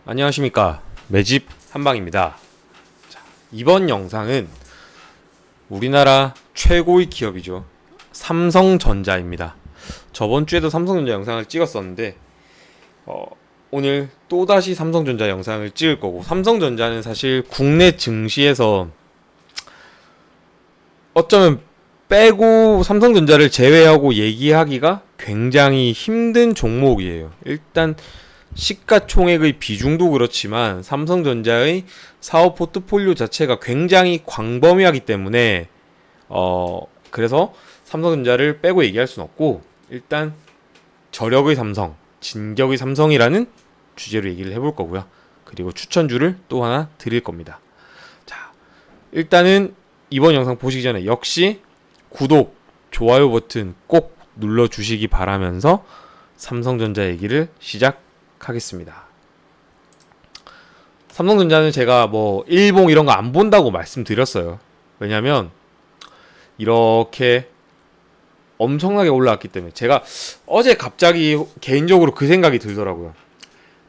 안녕하십니까, 매집 한방입니다. 자, 이번 영상은 우리나라 최고의 기업이죠, 삼성전자입니다. 저번 주에도 삼성전자 영상을 찍었었는데 오늘 또다시 삼성전자 영상을 찍을 거고, 삼성전자는 사실 국내 증시에서 어쩌면 빼고 삼성전자를 제외하고 얘기하기가 굉장히 힘든 종목이에요. 일단 시가총액의 비중도 그렇지만 삼성전자의 사업 포트폴리오 자체가 굉장히 광범위하기 때문에 그래서 삼성전자를 빼고 얘기할 수는 없고, 일단 저력의 삼성, 진격의 삼성이라는 주제로 얘기를 해볼 거고요. 그리고 추천주를 또 하나 드릴 겁니다. 자, 일단은 이번 영상 보시기 전에 역시 구독, 좋아요 버튼 꼭 눌러주시기 바라면서 삼성전자 얘기를 시작하겠습니다. 삼성전자는 제가 뭐 일봉 이런 거 안 본다고 말씀드렸어요. 왜냐면 이렇게 엄청나게 올라왔기 때문에. 제가 어제 갑자기 개인적으로 그 생각이 들더라고요.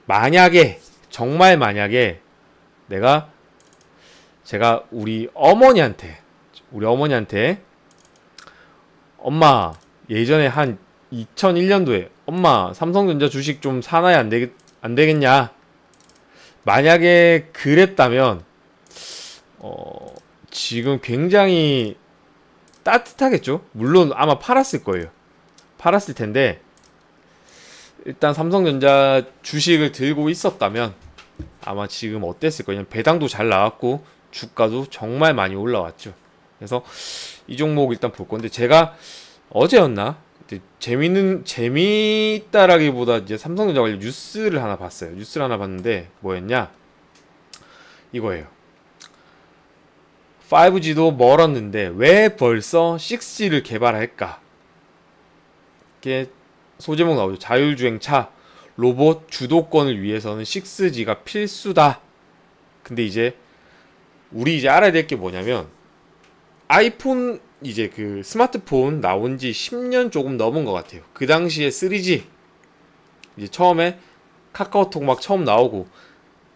만약에, 정말 만약에 제가 우리 어머니한테 엄마, 예전에 한 2001년도에 엄마 삼성전자 주식 좀 사놔야 안 되겠냐, 만약에 그랬다면 지금 굉장히 따뜻하겠죠. 물론 아마 팔았을 거예요. 팔았을 텐데, 일단 삼성전자 주식을 들고 있었다면 아마 지금 어땠을 거예요. 배당도 잘 나왔고 주가도 정말 많이 올라왔죠. 그래서 이 종목 일단 볼 건데, 제가 어제였나? 재미있다라기보다 이제 삼성전자 관련 뉴스를 하나 봤어요. 뉴스를 하나 봤는데 뭐였냐? 이거예요. 5G도 멀었는데 왜 벌써 6G를 개발할까? 이게 소제목 나오죠. 자율주행차, 로봇, 주도권을 위해서는 6G가 필수다. 근데 이제 우리 이제 알아야 될 게 뭐냐면, 아이폰, 이제 그 스마트폰 나온 지 10년 조금 넘은 것 같아요. 그 당시에 3G, 이제 처음에 카카오톡 막 처음 나오고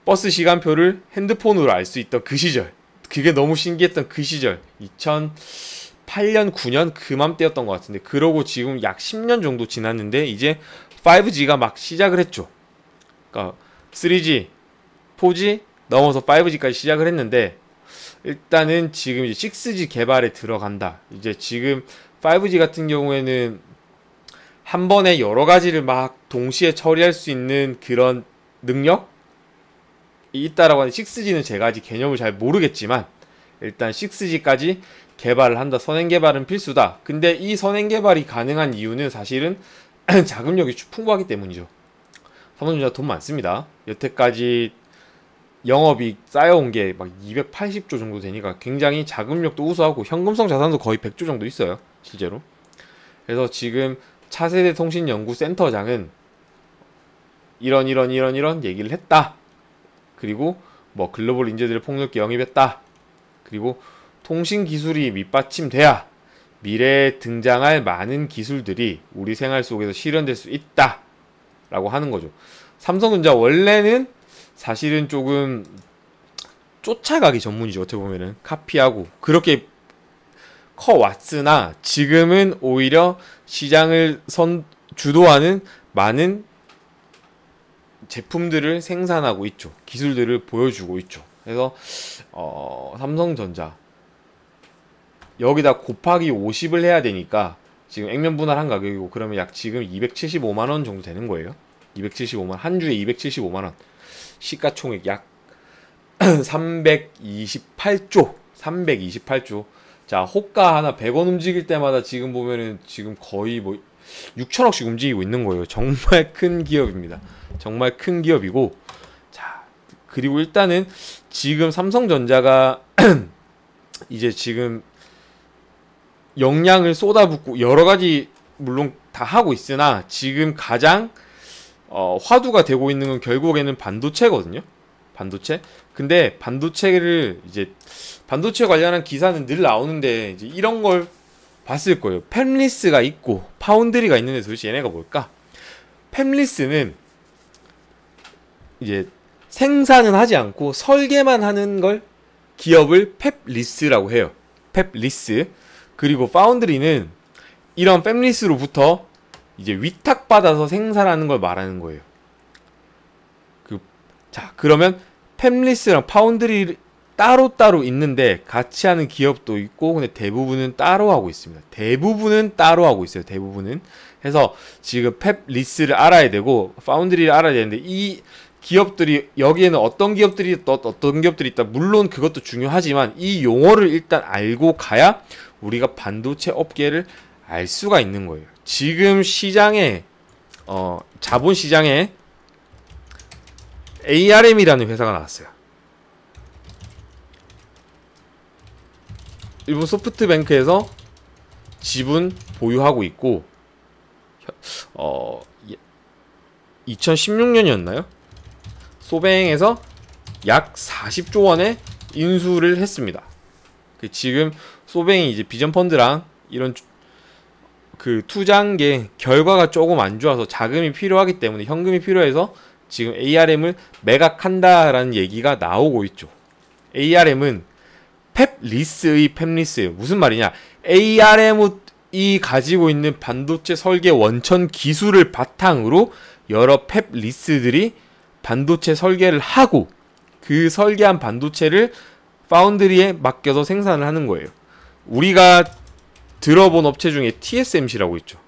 버스 시간표를 핸드폰으로 알 수 있던 그 시절, 그게 너무 신기했던 그 시절, 2008년 9년 그맘때였던 것 같은데, 그러고 지금 약 10년 정도 지났는데 이제 5G가 막 시작을 했죠. 그러니까 3G, 4G 넘어서 5G까지 시작을 했는데, 일단은 지금 이제 6G 개발에 들어간다. 이제 지금 5G 같은 경우에는 한 번에 여러 가지를 막 동시에 처리할 수 있는 그런 능력이 있다라고 하는데, 6G는 제가 아직 개념을 잘 모르겠지만 일단 6G까지 개발을 한다. 선행 개발은 필수다. 근데 이 선행 개발이 가능한 이유는 사실은 자금력이 풍부하기 때문이죠. 삼성전자 돈 많습니다. 여태까지 영업이 쌓여온 게 막 280조 정도 되니까 굉장히 자금력도 우수하고 현금성 자산도 거의 100조 정도 있어요, 실제로. 그래서 지금 차세대 통신연구센터장은 이런 얘기를 했다. 그리고 뭐 글로벌 인재들을 폭넓게 영입했다. 그리고 통신 기술이 밑받침돼야 미래에 등장할 많은 기술들이 우리 생활 속에서 실현될 수 있다 라고 하는 거죠. 삼성전자 원래는 사실은 조금 쫓아가기 전문이죠. 어떻게 보면은 카피하고 그렇게 커왔으나, 지금은 오히려 시장을 주도하는 많은 제품들을 생산하고 있죠. 기술들을 보여주고 있죠. 그래서 삼성전자 여기다 곱하기 50을 해야 되니까 지금 액면 분할한 가격이고, 그러면 약 지금 275만원 정도 되는 거예요. 275만원, 한 주에 275만원, 시가총액 약 328조. 자, 호가 하나 100원 움직일 때마다 지금 보면은 지금 거의 뭐 6천억씩 움직이고 있는 거예요. 정말 큰 기업입니다. 정말 큰 기업이고, 자, 그리고 일단은 지금 삼성전자가 이제 지금 역량을 쏟아붓고 여러 가지 물론 다 하고 있으나, 지금 가장 화두가 되고 있는 건 결국에는 반도체거든요. 반도체. 근데 반도체를 이제 반도체 관련한 기사는 늘 나오는데, 이제 이런 걸 봤을 거예요. 팹리스가 있고 파운드리가 있는데 도대체 얘네가 뭘까? 팹리스는 이제 생산은 하지 않고 설계만 하는 걸 기업을 펩리스라고 해요. 펩리스. 그리고 파운드리는 이런 펩리스로부터 이제 위탁받아서 생산하는 걸 말하는 거예요. 자, 그러면 펩리스랑 파운드리 따로따로 있는데 같이 하는 기업도 있고, 근데 대부분은 따로 하고 있습니다. 대부분은 따로 하고 있어요. 대부분은. 해서 지금 펩리스를 알아야 되고 파운드리를 알아야 되는데, 이 기업들이 여기에는 어떤 기업들이 있다. 물론 그것도 중요하지만 이 용어를 일단 알고 가야 우리가 반도체 업계를 알 수가 있는 거예요. 지금 시장에 자본 시장에 ARM이라는 회사가 나왔어요. 일본 소프트뱅크에서 지분 보유하고 있고, 2016년이었나요? 소뱅에서 약 40조 원의 인수를 했습니다. 지금 소뱅이 이제 비전펀드랑 이런 그 투자한게 결과가 조금 안 좋아서 자금이 필요하기 때문에, 현금이 필요해서 지금 ARM을 매각한다라는 얘기가 나오고 있죠. ARM은 펩리스의 펩리스예요. 무슨 말이냐? ARM이 가지고 있는 반도체 설계 원천 기술을 바탕으로 여러 펩리스들이 반도체 설계를 하고, 그 설계한 반도체를 파운드리에 맡겨서 생산을 하는 거예요. 우리가 들어본 업체 중에 TSMC라고 있죠.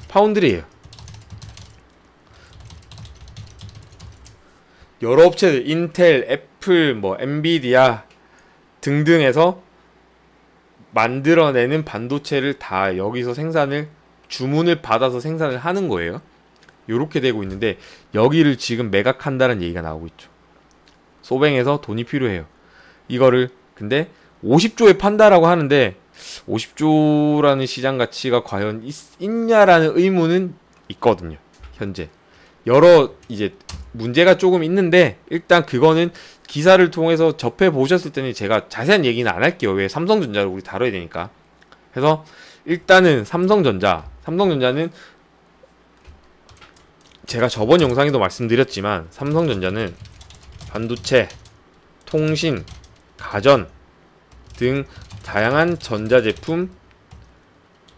파운드리예요. 여러 업체들, 인텔, 애플, 엔비디아 등등에서 만들어내는 반도체를 다 여기서 주문을 받아서 생산을 하는 거예요. 요렇게 되고 있는데, 여기를 지금 매각한다는 얘기가 나오고 있죠. 소뱅에서 돈이 필요해요. 이거를 근데 50조에 판다라고 하는데, 50조라는 시장 가치가 과연 있냐라는 의문은 있거든요. 현재 여러 이제 문제가 조금 있는데, 일단 그거는 기사를 통해서 접해 보셨을 때는 제가 자세한 얘기는 안 할게요. 왜? 삼성전자를 우리 다뤄야 되니까. 그래서 일단은 삼성전자는 제가 저번 영상에도 말씀드렸지만, 삼성전자는 반도체, 통신, 가전 등 다양한 전자제품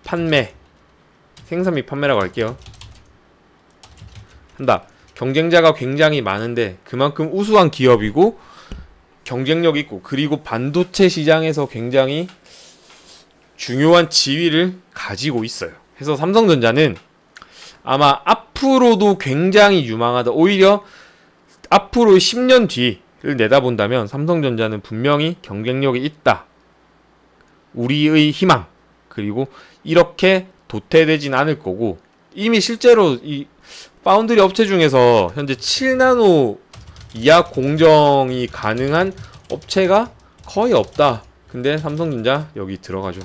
판매, 생산 및 판매라고 할게요. 한다. 경쟁자가 굉장히 많은데 그만큼 우수한 기업이고 경쟁력 있고, 그리고 반도체 시장에서 굉장히 중요한 지위를 가지고 있어요. 그래서 삼성전자는 아마 앞으로도 굉장히 유망하다. 오히려 앞으로 10년 뒤를 내다본다면 삼성전자는 분명히 경쟁력이 있다. 우리의 희망. 그리고 이렇게 도태되진 않을 거고, 이미 실제로 이 파운드리 업체 중에서 현재 7나노 이하 공정이 가능한 업체가 거의 없다. 근데 삼성전자 여기 들어가죠.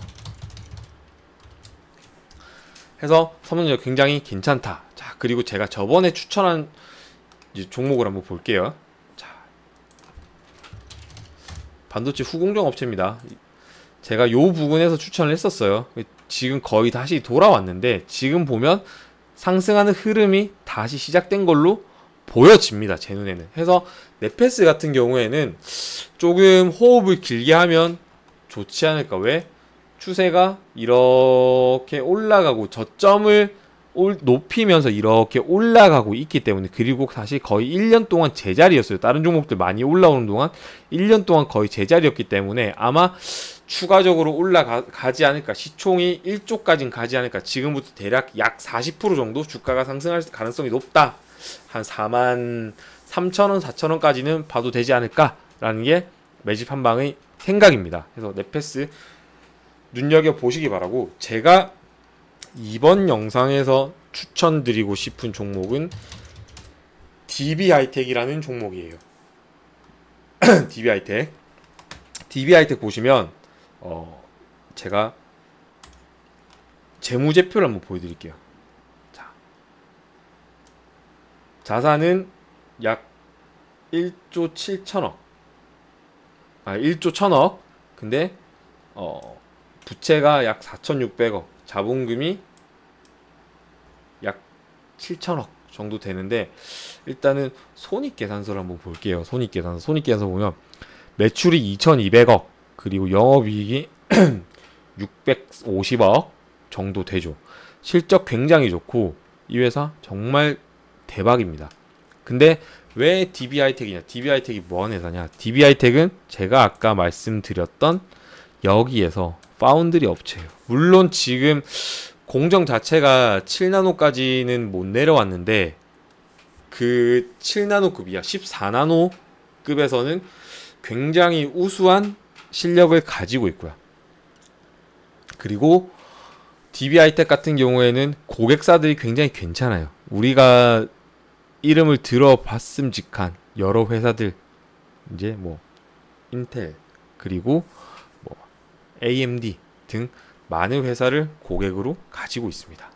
해서 삼성전자 굉장히 괜찮다. 자, 그리고 제가 저번에 추천한 이제 종목을 한번 볼게요. 자, 반도체 후공정 업체입니다. 제가 요 부분에서 추천을 했었어요. 지금 거의 다시 돌아왔는데, 지금 보면 상승하는 흐름이 다시 시작된 걸로 보여집니다. 제 눈에는. 해서 네페스 같은 경우에는 조금 호흡을 길게 하면 좋지 않을까. 왜? 추세가 이렇게 올라가고 저점을 높이면서 이렇게 올라가고 있기 때문에, 그리고 다시 거의 1년 동안 제자리였어요. 다른 종목들 많이 올라오는 동안 1년 동안 거의 제자리였기 때문에 아마 추가적으로 올라가지 않을까. 시총이 1조까지는 가지 않을까. 지금부터 대략 약 40% 정도 주가가 상승할 가능성이 높다. 한 43,000원, 4,000원까지는 봐도 되지 않을까라는 게 매집 한방의 생각입니다. 그래서 네페스 눈여겨보시기 바라고, 제가 이번 영상에서 추천드리고 싶은 종목은 DB하이텍이라는 종목이에요. DB하이텍 보시면 제가 재무제표를 한번 보여드릴게요. 자, 자산은 약 1조 7천억, 1조 1000억. 근데 부채가 약 4,600억, 자본금이 약 7천억 정도 되는데, 일단은 손익계산서를 한번 볼게요. 손익계산서 보면 매출이 2200억, 그리고 영업이익이 650억 정도 되죠. 실적 굉장히 좋고 이 회사 정말 대박입니다. 근데 왜 DB하이텍이냐? DB하이텍이 뭐하는 회사냐? DB하이텍은 제가 아까 말씀드렸던 여기에서 파운드리 업체예요. 물론 지금 공정 자체가 7나노까지는 못 내려왔는데 그 7나노급 이하 14나노급에서는 굉장히 우수한 실력을 가지고 있고요. 그리고 DB하이텍 같은 경우에는 고객사들이 굉장히 괜찮아요. 우리가 이름을 들어봤음직한 여러 회사들, 이제 뭐 인텔, 그리고 뭐 AMD 등 많은 회사를 고객으로 가지고 있습니다.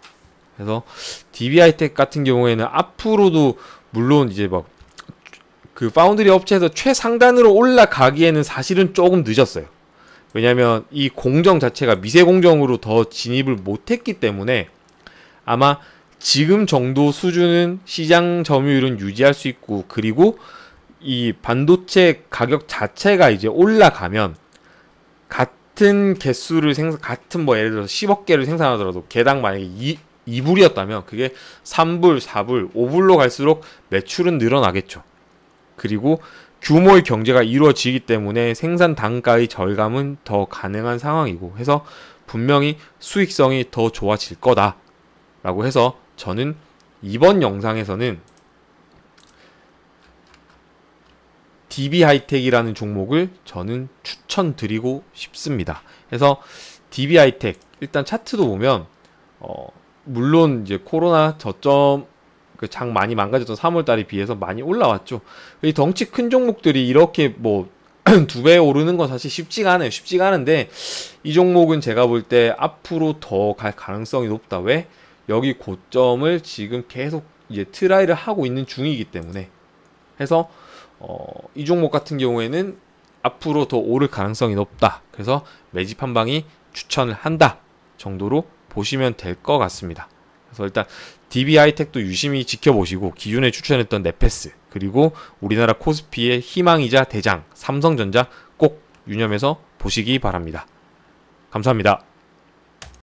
그래서 DB하이텍 같은 경우에는 앞으로도 물론 이제 막 그 파운드리 업체에서 최상단으로 올라가기에는 사실은 조금 늦었어요. 왜냐면 이 공정 자체가 미세 공정으로 더 진입을 못했기 때문에 아마 지금 정도 수준은 시장 점유율은 유지할 수 있고, 그리고 이 반도체 가격 자체가 이제 올라가면 같은 개수를 같은 뭐 예를 들어서 10억 개를 생산하더라도 개당 만약에 2불이었다면 그게 3불, 4불, 5불로 갈수록 매출은 늘어나겠죠. 그리고 규모의 경제가 이루어지기 때문에 생산 단가의 절감은 더 가능한 상황이고 해서 분명히 수익성이 더 좋아질 거다 라고 해서 저는 이번 영상에서는 DB하이텍이라는 종목을 저는 추천드리고 싶습니다. 그래서 DB하이텍 일단 차트도 보면 물론 이제 코로나 저점 그 장 많이 망가졌던 3월달에 비해서 많이 올라왔죠. 이 덩치 큰 종목들이 이렇게 뭐 2배 오르는 건 사실 쉽지가 않아요. 쉽지가 않은데 이 종목은 제가 볼 때 앞으로 더 갈 가능성이 높다. 왜? 여기 고점을 지금 계속 이제 트라이를 하고 있는 중이기 때문에 해서 이 종목 같은 경우에는 앞으로 더 오를 가능성이 높다. 그래서 매집 한 방이 추천을 한다 정도로 보시면 될 것 같습니다. 그래서 일단 DB하이텍도 유심히 지켜보시고 기존에 추천했던 네페스, 그리고 우리나라 코스피의 희망이자 대장 삼성전자 꼭 유념해서 보시기 바랍니다. 감사합니다.